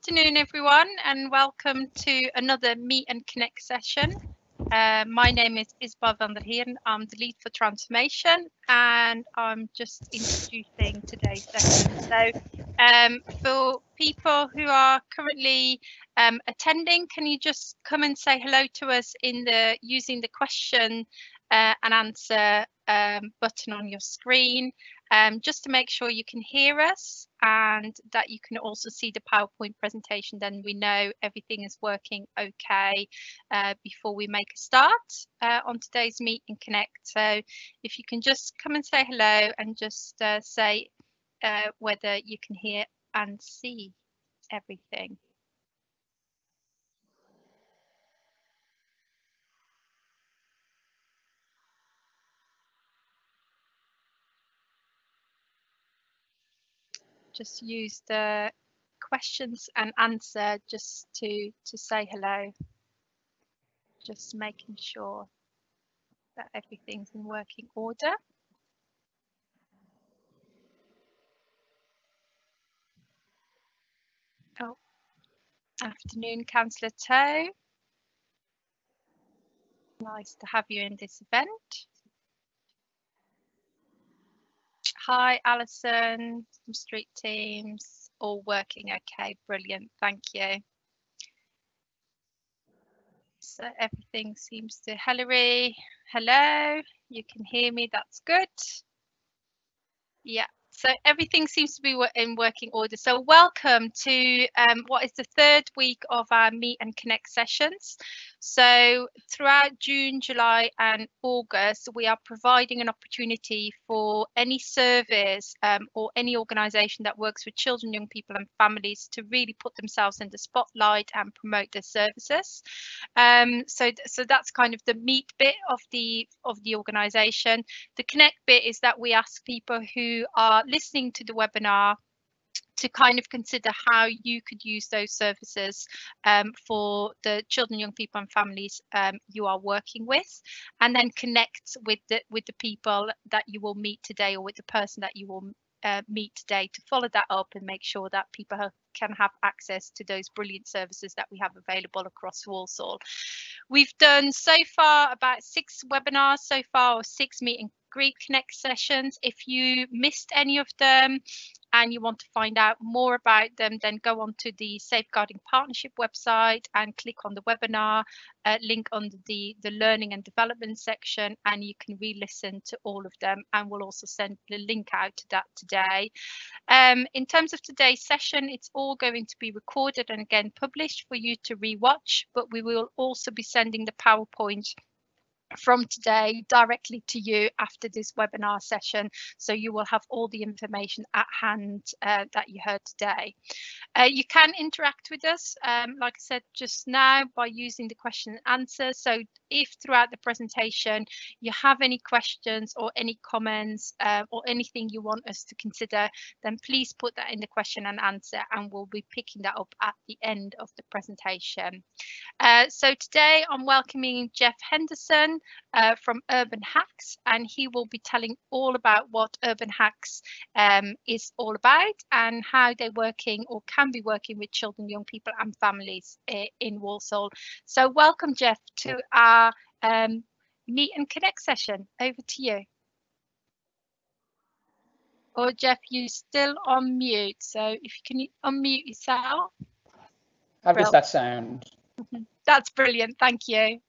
afternoon, everyone, and welcome to another Meet and Connect session. My name is Isabel van der Heeren. I'm the lead for transformation, and I'm just introducing today's session. So for people who are currently attending, can you just come and say hello to us using the question and answer button on your screen, just to make sure you can hear us and that you can also see the PowerPoint presentation. Then we know everything is working okay before we make a start on today's Meet and Connect. So if you can just come and say hello and just say whether you can hear and see everything. Just use the questions and answer just to say hello. Just making sure that everything's in working order. Oh, afternoon, Councillor Toe. Nice to have you in this event. Hi, Alison from Street Teams. All working okay, brilliant, thank you. So everything seems to, Hilary, hello, you can hear me, that's good. Yeah, so everything seems to be in working order. So welcome to what is the third week of our Meet and Connect sessions. So throughout June, July and August, we are providing an opportunity for any service or any organisation that works with children, young people and families to really put themselves in the spotlight and promote their services. So that's kind of the meet bit of the organisation. The connect bit is that we ask people who are listening to the webinar to kind of consider how you could use those services for the children, young people and families you are working with, and then connect with the people that you will meet today, or with the person that you will meet today, to follow that up and make sure that people can have access to those brilliant services that we have available across Walsall. We've done so far about 6 webinars so far, or 6 Meet and Greet Connect sessions. If you missed any of them and you want to find out more about them, then go on to the Safeguarding Partnership website and click on the webinar link under the learning and development section, and you can re-listen to all of them, and we'll also send the link out to that today. In terms of today's session, it's all going to be recorded and again published for you to re-watch, but we will also be sending the PowerPoint from today directly to you after this webinar session, so you will have all the information at hand that you heard today. You can interact with us, like I said just now, by using the question and answer. So if throughout the presentation you have any questions or any comments or anything you want us to consider, then please put that in the question and answer, and we'll be picking that up at the end of the presentation. So today I'm welcoming Jeff Henderson from Urban Hacks, and he will be telling all about what Urban Hacks is all about and how they're working or can be working with children, young people and families in Walsall. So welcome, Jeff, to our Meet and Connect session. Over to you. Or Jeff, you're still on mute, so if you can unmute yourself. How does that sound? That's brilliant, thank you.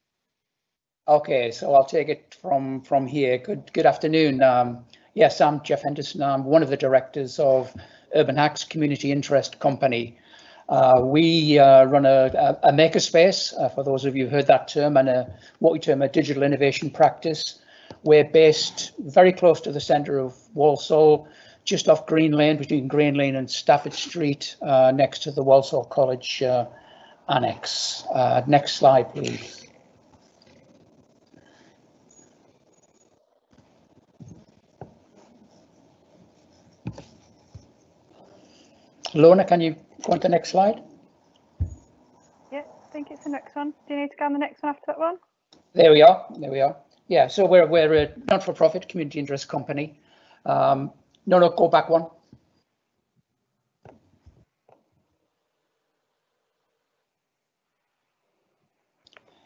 Okay, so I'll take it from here. Good afternoon. Yes, I'm Jeff Henderson. I'm one of the directors of Urban Hacks Community Interest Company. We run a makerspace, for those of you who heard that term, and what we term a digital innovation practice. We're based very close to the centre of Walsall, just off Green Lane, between Green Lane and Stafford Street, next to the Walsall College Annex. Next slide, please. Lorna, can you go on to the next slide? Yeah, I think it's the next one. Do you need to go on the next one after that one? There we are. There we are. Yeah, so we're a not-for-profit community interest company. No, go back one.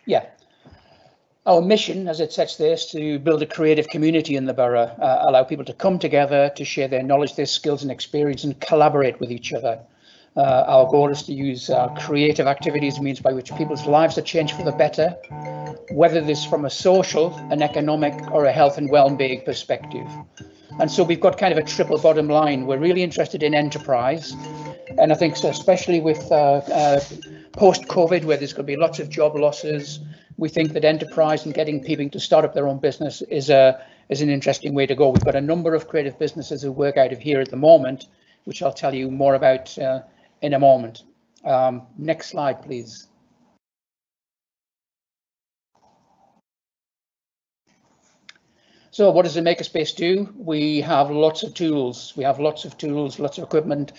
Yeah. Our mission, as it sets there, is to build a creative community in the borough, allow people to come together to share their knowledge, their skills and experience and collaborate with each other. Our goal is to use creative activities, means by which people's lives are changed for the better, whether this from a social, an economic or a health and well-being perspective. And so we've got kind of a triple bottom line. We're really interested in enterprise. And I think so, especially with post-COVID, where there's going to be lots of job losses, we think that enterprise and getting people to start up their own business is an interesting way to go. We've got a number of creative businesses who work out of here at the moment, which I'll tell you more about in a moment. Next slide, please. So what does the Makerspace do? We have lots of tools. We have lots of tools, lots of equipment,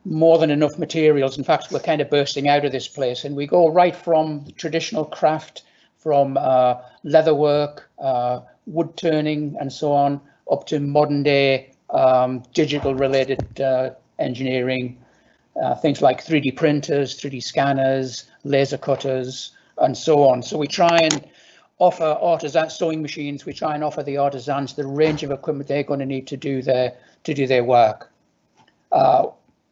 more than enough materials. In fact, we're kind of bursting out of this place, and we go right from traditional craft, from leatherwork, wood turning and so on, up to modern day digital related engineering, things like 3D printers, 3D scanners, laser cutters, and so on. So we try and offer artisan sewing machines. We try and offer the artisans the range of equipment they're going to need to do their work.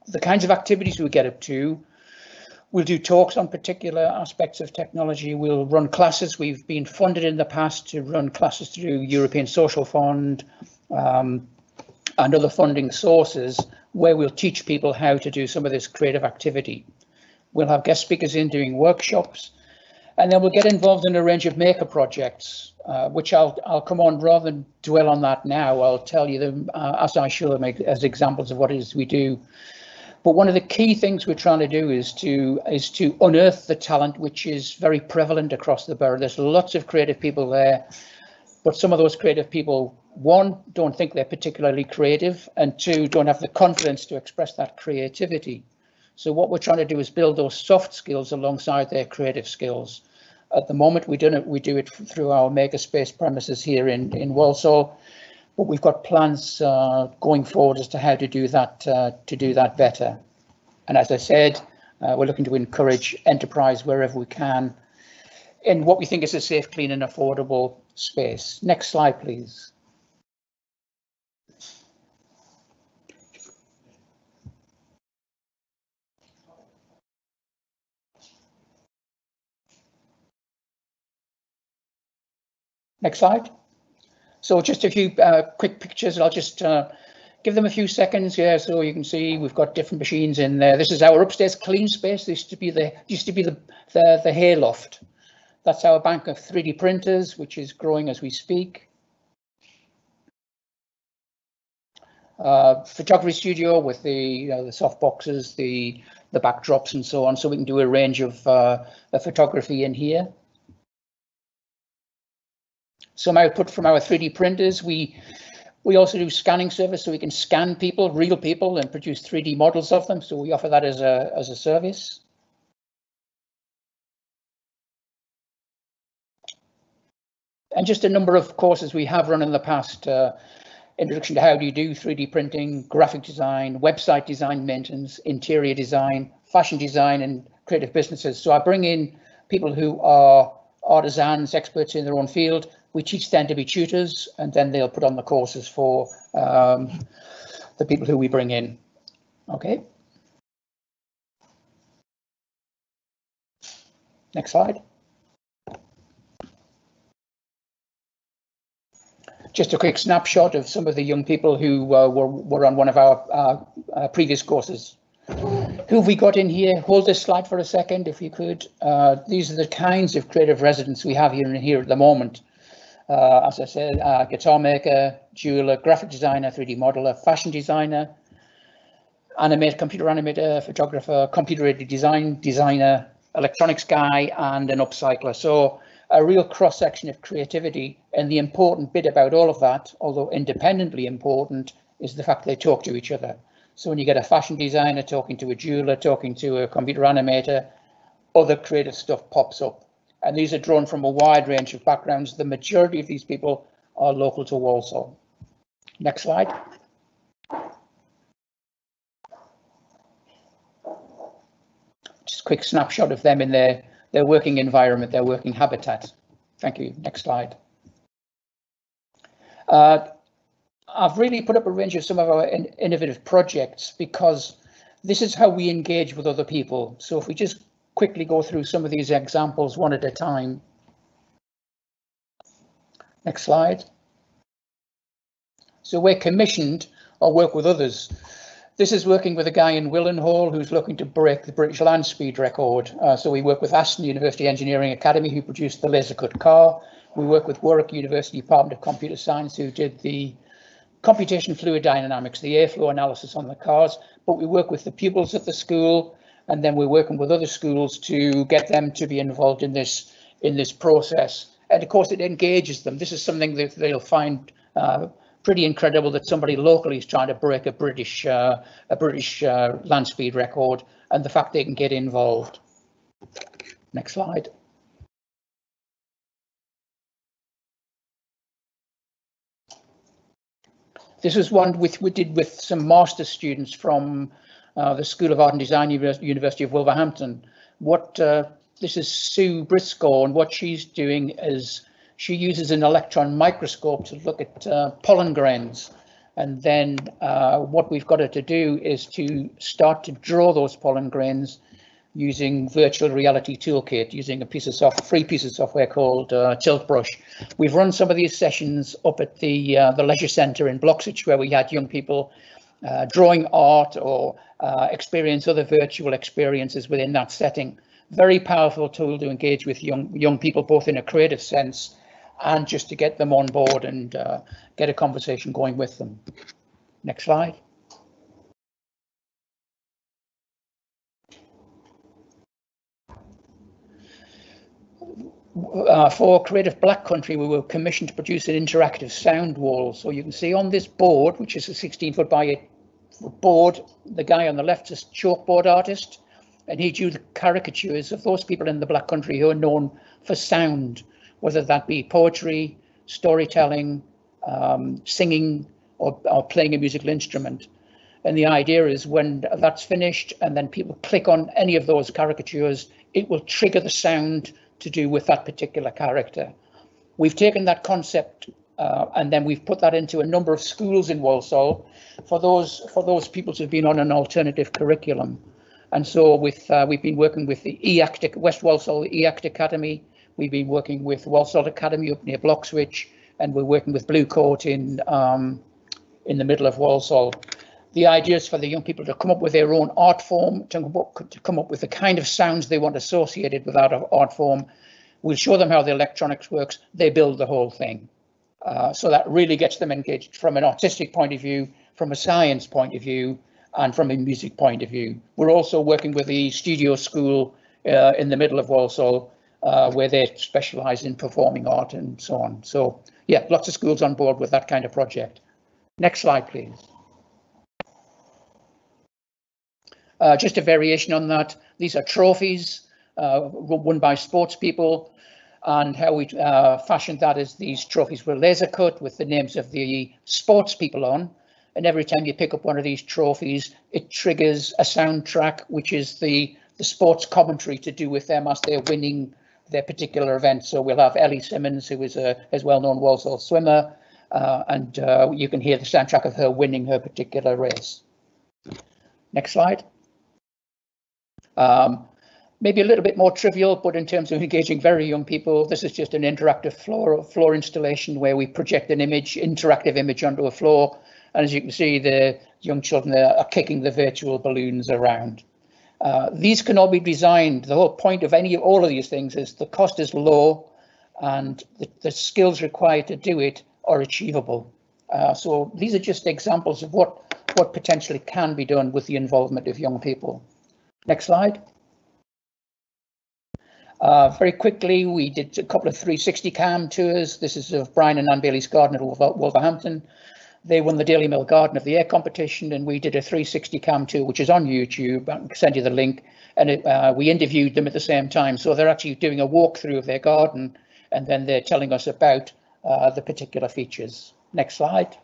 The kinds of activities we get up to, we'll do talks on particular aspects of technology. We'll run classes. We've been funded in the past to run classes through European Social Fund and other funding sources, where we'll teach people how to do some of this creative activity. We'll have guest speakers in doing workshops, and then we'll get involved in a range of maker projects, which I'll come on rather than dwell on that now. I'll tell you them as I show them as examples of what it is we do. But one of the key things we're trying to do is to unearth the talent which is very prevalent across the borough. There's lots of creative people there, but some of those creative people, one, don't think they're particularly creative, and two, don't have the confidence to express that creativity. So what we're trying to do is build those soft skills alongside their creative skills. At the moment, we do it through our Makerspace premises here in Walsall, but we've got plans going forward as to how to do that better. And as I said, we're looking to encourage enterprise wherever we can in what we think is a safe, clean and affordable space. Next slide, please. Next slide. So just a few quick pictures. I'll just give them a few seconds here, so you can see we've got different machines in there. This is our upstairs clean space. This used to be the hayloft. That's our bank of 3D printers, which is growing as we speak. Photography studio with the soft boxes, the backdrops and so on, so we can do a range of photography in here. Some output from our 3D printers. We also do scanning service, so we can scan people, real people, and produce 3D models of them. So we offer that as a service. And just a number of courses we have run in the past. Introduction to how do you do 3D printing, graphic design, website design, maintenance, interior design, fashion design, and creative businesses. So I bring in people who are artisans, experts in their own field. We teach them to be tutors, and then they'll put on the courses for the people who we bring in. Okay. Next slide. Just a quick snapshot of some of the young people who were on one of our previous courses. Who have we got in here? Hold this slide for a second, if you could. These are the kinds of creative residents we have here at the moment. As I said, guitar maker, jeweler, graphic designer, 3D modeler, fashion designer, computer animator, photographer, computer-aided designer, electronics guy, and an upcycler. So a real cross-section of creativity. And the important bit about all of that, although independently important, is the fact they talk to each other. So when you get a fashion designer talking to a jeweler, talking to a computer animator, other creative stuff pops up. And these are drawn from a wide range of backgrounds. The majority of these people are local to Walsall. Next slide. Just a quick snapshot of them in their their working environment, their working habitat. Thank you. Next slide. I've really put up a range of some of our innovative projects because this is how we engage with other people. So if we just quickly go through some of these examples one at a time. Next slide. So we're commissioned or work with others. This is working with a guy in Willenhall who's looking to break the British land speed record. So we work with Aston University Engineering Academy, who produced the laser cut car. We work with Warwick University Department of Computer Science, who did the computation fluid dynamics, the airflow analysis on the cars. But we work with the pupils at the school, and then we're working with other schools to get them to be involved in this process. And of course, it engages them. This is something that they'll find pretty incredible, that somebody locally is trying to break a British land speed record, and the fact they can get involved. Next slide. This is one we did with some master's students from the School of Art and Design, University of Wolverhampton. This is Sue Briscoe, and what she's doing is she uses an electron microscope to look at pollen grains. And then what we've got her to do is to start to draw those pollen grains using virtual reality toolkit, using a free piece of software called Tilt Brush. We've run some of these sessions up at the Leisure Centre in Bloxwich, where we had young people drawing art or experience other virtual experiences within that setting. Very powerful tool to engage with young people, both in a creative sense and just to get them on board and get a conversation going with them. Next slide. For Creative Black Country, we were commissioned to produce an interactive sound wall. So you can see on this board, which is a 16-foot by 8-foot board, the guy on the left is a chalkboard artist, and he drew the caricatures of those people in the Black Country who are known for sound, whether that be poetry, storytelling, singing, or playing a musical instrument. And the idea is when that's finished and then people click on any of those caricatures, it will trigger the sound to do with that particular character. We've taken that concept and then we've put that into a number of schools in Walsall for those people who've been on an alternative curriculum. And so we've been working with the West Walsall EACT Academy. We've been working with Walsall Academy up near Bloxwich, and we're working with Blue Coat in the middle of Walsall. The idea is for the young people to come up with their own art form, to come up with the kind of sounds they want associated with that art form. We'll show them how the electronics works. They build the whole thing. So that really gets them engaged from an artistic point of view, from a science point of view, and from a music point of view. We're also working with the studio school in the middle of Walsall, where they specialise in performing art and so on. So yeah, lots of schools on board with that kind of project. Next slide, please. Just a variation on that. These are trophies won by sports people, and how we fashioned that is these trophies were laser cut with the names of the sports people on. And every time you pick up one of these trophies, it triggers a soundtrack, which is the sports commentary to do with them as they're winning their particular event. So we'll have Ellie Simmons, who is a well-known Walsall swimmer, and you can hear the soundtrack of her winning her particular race. Next slide. Maybe a little bit more trivial, but in terms of engaging very young people, this is just an interactive floor installation where we project an interactive image onto a floor. And as you can see, the young children there are kicking the virtual balloons around. These can all be designed. The whole point of all of these things is the cost is low and the skills required to do it are achievable. So these are just examples of what potentially can be done with the involvement of young people. Next slide. Very quickly, we did a couple of 360 cam tours. This is of Brian and Ann Bailey's garden at Wolverhampton. They won the Daily Mail Garden of the Year competition, and we did a 360 cam tour, which is on YouTube. I can send you the link. And we interviewed them at the same time. So they're actually doing a walkthrough of their garden, and then they're telling us about the particular features. Next slide.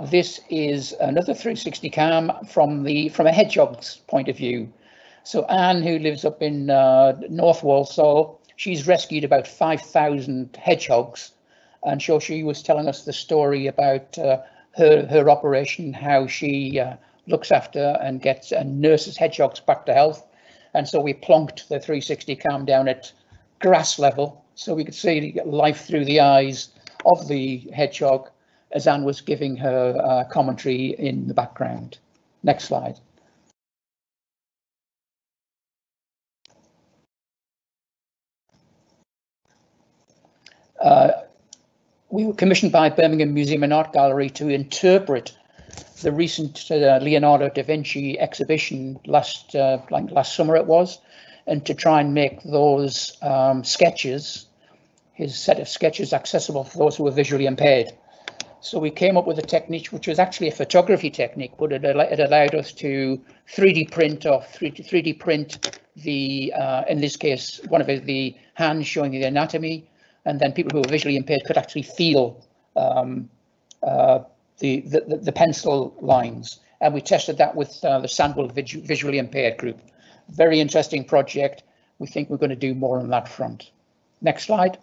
This is another 360 cam from a hedgehog's point of view. So Anne, who lives up in North Walsall, she's rescued about 5,000 hedgehogs, and so she was telling us the story about her operation, how she looks after and gets and nurses hedgehogs back to health. And so we plonked the 360 cam down at grass level so we could see life through the eyes of the hedgehog as Anne was giving her commentary in the background. Next slide. We were commissioned by Birmingham Museum and Art Gallery to interpret the recent Leonardo da Vinci exhibition last summer it was, and to try and make those sketches, his set of sketches, accessible for those who are visually impaired. So we came up with a technique which was actually a photography technique, but it allowed us to 3D print the, in this case, one of the hands showing the anatomy, and then people who are visually impaired could actually feel the pencil lines. And we tested that with the Sandwell visually impaired group. Very interesting project. We think we're going to do more on that front. Next slide.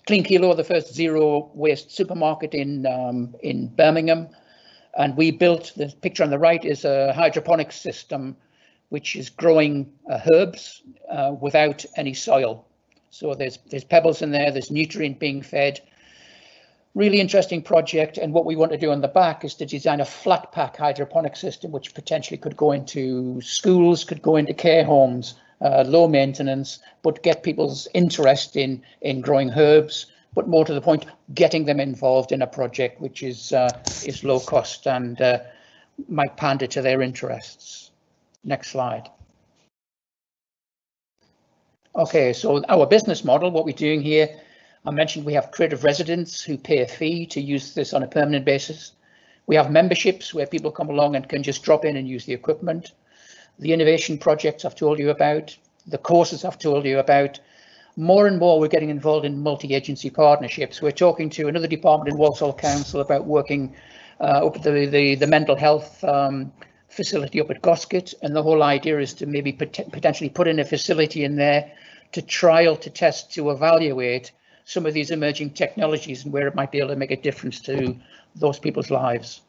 Clean Kilo, the first zero waste supermarket in Birmingham, and we built, the picture on the right is a hydroponics system which is growing herbs without any soil. So there's pebbles in there, there's nutrient being fed. Really interesting project, and what we want to do on the back is to design a flat pack hydroponic system which potentially could go into schools, could go into care homes, low maintenance, but get people's interest in growing herbs, but more to the point, getting them involved in a project which is low cost and might pander to their interests. Next slide. Okay, so our business model, what we're doing here, I mentioned we have creative residents who pay a fee to use this on a permanent basis. We have memberships where people come along and can just drop in and use the equipment. The innovation projects I've told you about, the courses I've told you about. More and more we're getting involved in multi-agency partnerships. We're talking to another department in Walsall Council about working up at the mental health facility up at Gosket, and the whole idea is to maybe potentially put in a facility in there to trial, to test, to evaluate some of these emerging technologies and where it might be able to make a difference to those people's lives.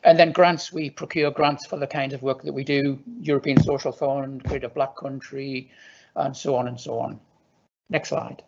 And then grants, we procure grants for the kind of work that we do, European Social Fund, Creative Black Country, and so on and so on. Next slide.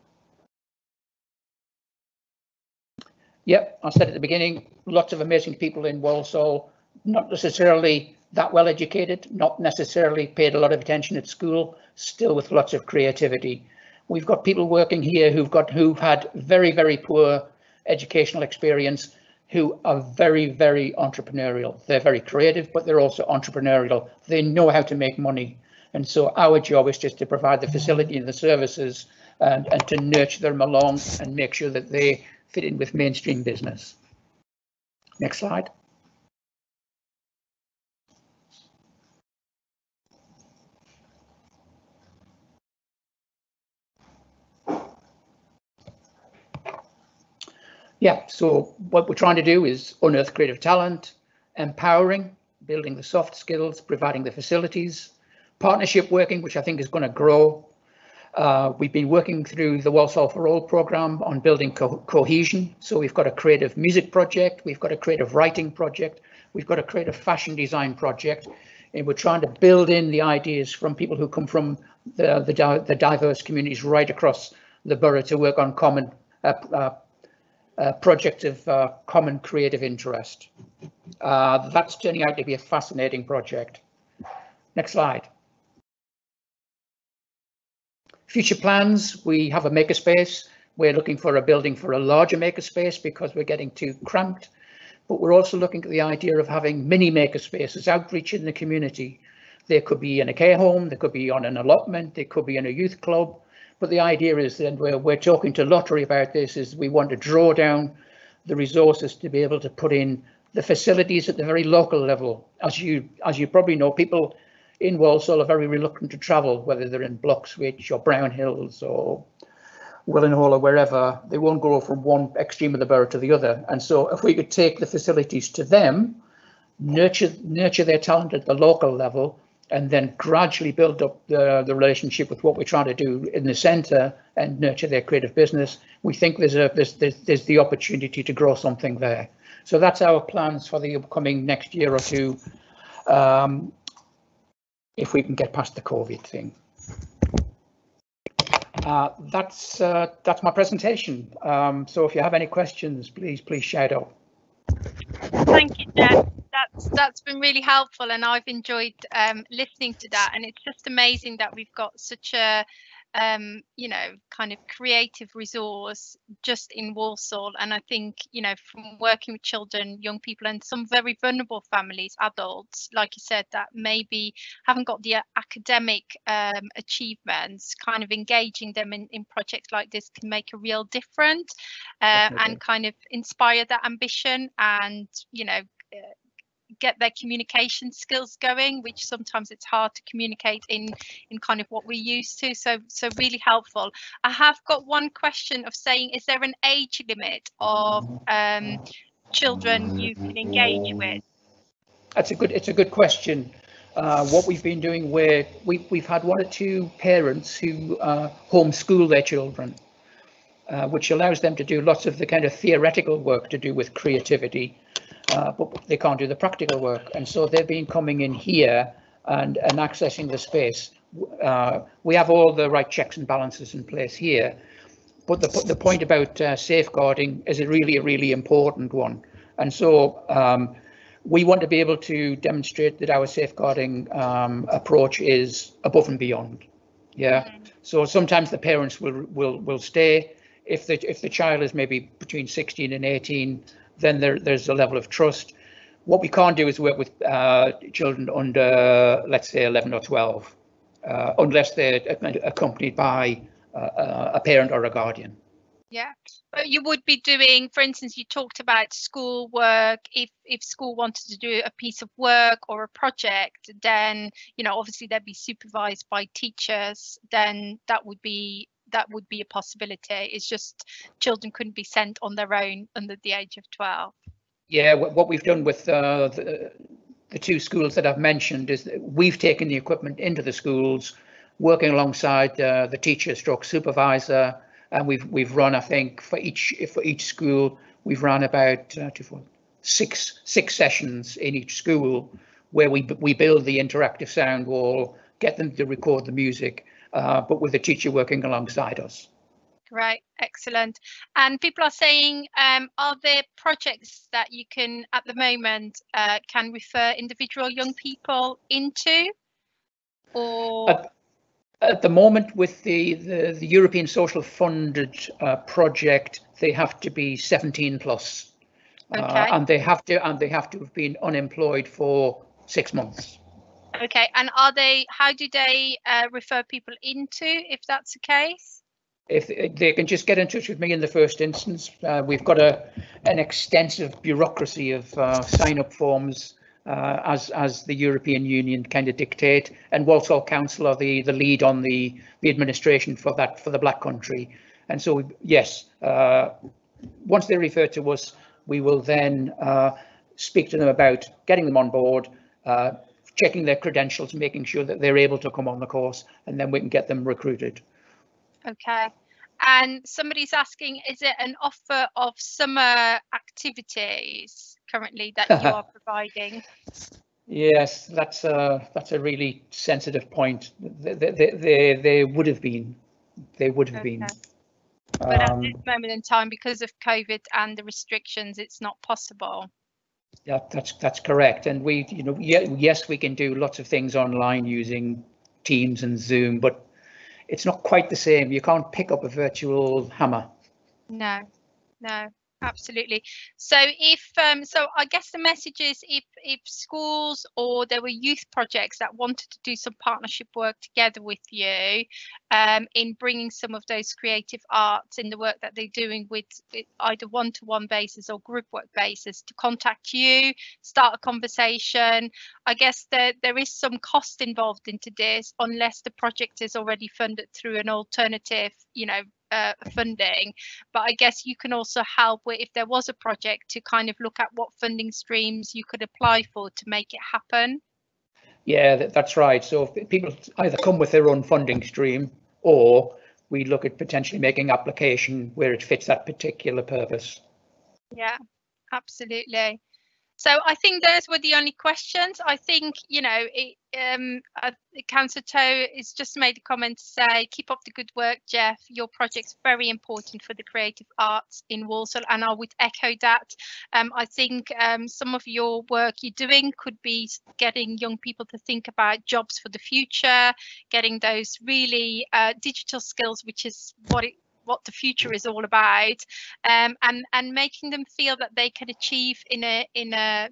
Yep, I said at the beginning, lots of amazing people in Walsall, not necessarily that well educated, not necessarily paid a lot of attention at school, still with lots of creativity. We've got people working here who've had very, very poor educational experience, who are very, very entrepreneurial. They're very creative, but they're also entrepreneurial. They know how to make money. And so our job is just to provide the facility and the services and to nurture them along and make sure that they fit in with mainstream business. Next slide. Yeah, so what we're trying to do is unearth creative talent, empowering, building the soft skills, providing the facilities, partnership working, which I think is going to grow. We've been working through the Walsall for All programme on building cohesion. So we've got a creative music project, we've got a creative writing project, we've got a creative fashion design project, and we're trying to build in the ideas from people who come from the diverse communities right across the borough to work on common project of common creative interest. That's turning out to be a fascinating project. Next slide. Future plans, we have a makerspace. We're looking for a building for a larger makerspace because we're getting too cramped, but we're also looking at the idea of having mini makerspaces, outreach in the community. They could be in a care home, they could be on an allotment, they could be in a youth club. But the idea is that we're talking to Lottery about this, is we want to draw down the resources to be able to put in the facilities at the very local level. As you probably know, people in Walsall are very reluctant to travel, whether they're in Bloxwich or Brown Hills or Willenhall or wherever. They won't go from one extreme of the borough to the other. And so if we could take the facilities to them, nurture their talent at the local level, and then gradually build up the relationship with what we're trying to do in the centre and nurture their creative business, we think there's the opportunity to grow something there. So that's our plans for the upcoming next year or two, if we can get past the COVID thing. That's my presentation. So if you have any questions, please shout out. Thank you, Jeff. That's been really helpful, and I've enjoyed listening to that. And it's just amazing that we've got such a you know, kind of creative resource just in Walsall. And I think, you know, from working with children, young people, and some very vulnerable families, adults, like you said, that maybe haven't got the academic achievements, kind of engaging them in projects like this can make a real difference, and kind of inspire that ambition, and, you know, get their communication skills going, which sometimes it's hard to communicate in kind of what we're used to. So really helpful. I have got one question of saying, is there an age limit of children you can engage with? It's a good question. What we've been doing, where we've had 1 or 2 parents who homeschool their children, which allows them to do lots of the kind of theoretical work to do with creativity, but they can't do the practical work. And so they've been coming in here and accessing the space. We have all the right checks and balances in place here, but the point about safeguarding is a really important one. And so we want to be able to demonstrate that our safeguarding approach is above and beyond. Yeah. So sometimes the parents will stay. If the child is maybe between 16 and 18, then there's a level of trust. What we can't do is work with children under, let's say, 11 or 12, unless they're accompanied by a parent or a guardian. Yeah. But you would be doing, for instance, you talked about school work. If school wanted to do a piece of work or a project, then, you know, obviously they'd be supervised by teachers. Then that would be a possibility. It's just children couldn't be sent on their own under the age of 12. Yeah, what we've done with the 2 schools that I've mentioned is that we've taken the equipment into the schools, working alongside the teacher stroke supervisor, and we've run, I think, for each school, we've run about 6 sessions in each school, where we build the interactive sound wall, get them to record the music, but with the teacher working alongside us. Right, excellent. And people are saying, are there projects that you can, at the moment, can refer individual young people into? Or at the moment, with the European Social Funded project, they have to be 17 plus, okay. And they have to have been unemployed for 6 months. Okay, and how do they refer people into, if that's the case? If they can just get in touch with me in the first instance. We've got an extensive bureaucracy of sign-up forms, as the European Union kind of dictate, and Walsall Council are the lead on the administration for the Black Country. And so yes, once they refer to us, we will then speak to them about getting them on board, checking their credentials, making sure that they're able to come on the course, and then we can get them recruited. Okay, and somebody's asking, is it an offer of summer activities currently that you are providing? Yes, that's a really sensitive point. They would have been. They would have been. But at this moment in time, because of COVID and the restrictions, it's not possible. Yeah, that's correct. And we, you know, yes, we can do lots of things online using Teams and Zoom, but it's not quite the same. You can't pick up a virtual hammer. No. Absolutely. So if so I guess the message is if schools or there were youth projects that wanted to do some partnership work together with you in bringing some of those creative arts in the work that they're doing with either one-to-one basis or group work basis, to contact you, start a conversation. I guess that there is some cost involved into this unless the project is already funded through an alternative, funding. But I guess you can also help with, if there was a project, to kind of look at what funding streams you could apply for to make it happen. Yeah, that's right. So if people either come with their own funding stream, or we look at potentially making application where it fits that particular purpose. Yeah, absolutely. So I think those were the only questions. I think, Councillor Toe has just made a comment to say, keep up the good work, Jeff. Your project's very important for the creative arts in Walsall, and I would echo that. I think some of your work you're doing could be getting young people to think about jobs for the future, getting those really digital skills, which is what the future is all about, and making them feel that they can achieve in a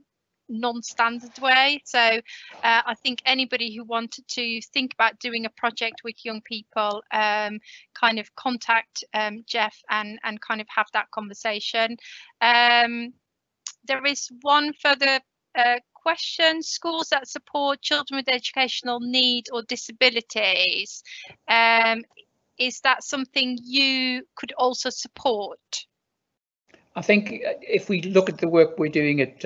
non-standard way. So I think anybody who wanted to think about doing a project with young people, kind of contact Jeff and kind of have that conversation. There is one further question. Schools that support children with educational need or disabilities, is that something you could also support? I think if we look at the work we're doing at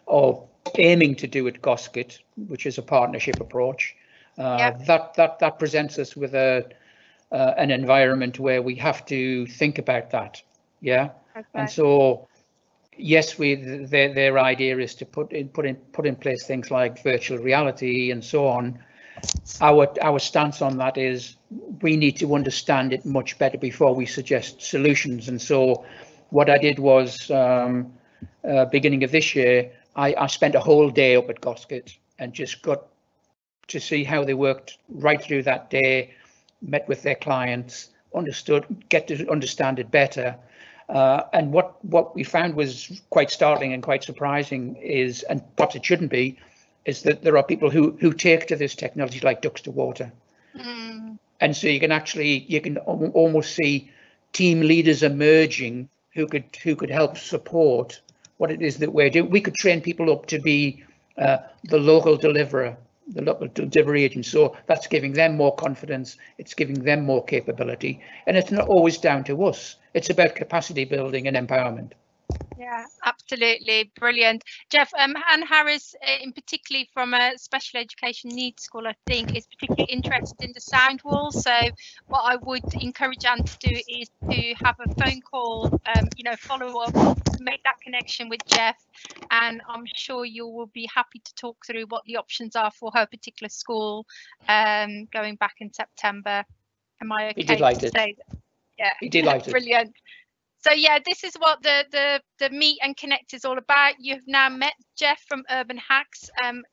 or aiming to do at Gosket, which is a partnership approach, that presents us with an environment where we have to think about that. Yeah. Okay. And so yes, their idea is to put in place things like virtual reality and so on. Our stance on that is we need to understand it much better before we suggest solutions. And so what I did was, beginning of this year, I spent a whole day up at Gosket and just got to see how they worked right through that day, met with their clients, get to understand it better. And what we found was quite startling and quite surprising is, and perhaps it shouldn't be, is that there are people who take to this technology like ducks to water. And so you can almost see team leaders emerging who could help support what it is that we're doing. We could train people up to be the local delivery agent. So that's giving them more confidence. It's giving them more capability, and it's not always down to us. It's about capacity building and empowerment. Yeah, absolutely. Brilliant. Jeff, Anne Harris, in particularly from a special education needs school, I think is particularly interested in the sound wall. So what I would encourage Anne to do is to have a phone call, follow up, make that connection with Jeff, and I'm sure you will be happy to talk through what the options are for her particular school going back in September. Am I okay to say that? Yeah, be delighted. Brilliant. So yeah, this is what the Meet and Connect is all about. You've now met Jeff from Urban Hacks.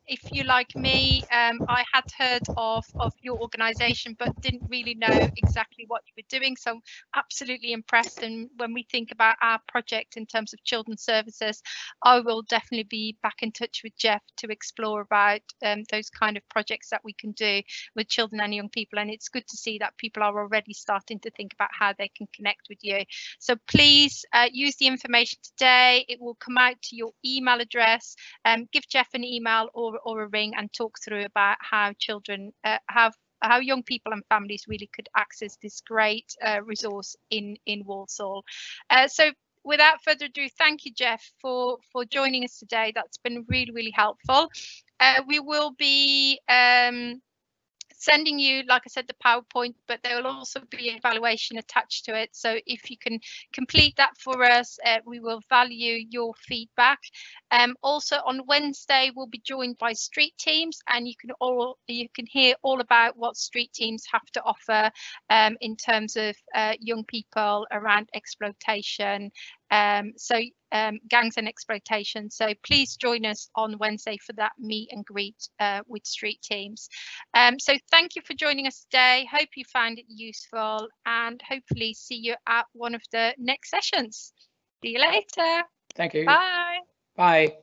If you like me, I had heard of your organisation, but didn't really know exactly what you were doing. So absolutely impressed. And when we think about our project in terms of children's services, I will definitely be back in touch with Jeff to explore about those kind of projects that we can do with children and young people. And it's good to see that people are already starting to think about how they can connect with you. So please use the information today. It will come out to your email address. Give Jeff an email or a ring and talk through about how children how young people and families really could access this great resource in Walsall. So without further ado, thank you, Jeff, for joining us today. That's been really, really helpful. We will be sending you, like I said, the PowerPoint, but there will also be an evaluation attached to it. So if you can complete that for us, we will value your feedback. Also on Wednesday, we'll be joined by street teams, and you can hear all about what street teams have to offer in terms of young people around exploitation. Gangs and exploitation. So please join us on Wednesday for that meet and greet with street teams. So thank you for joining us today. Hope you found it useful, and hopefully see you at one of the next sessions. See you later. Thank you. Bye. Bye.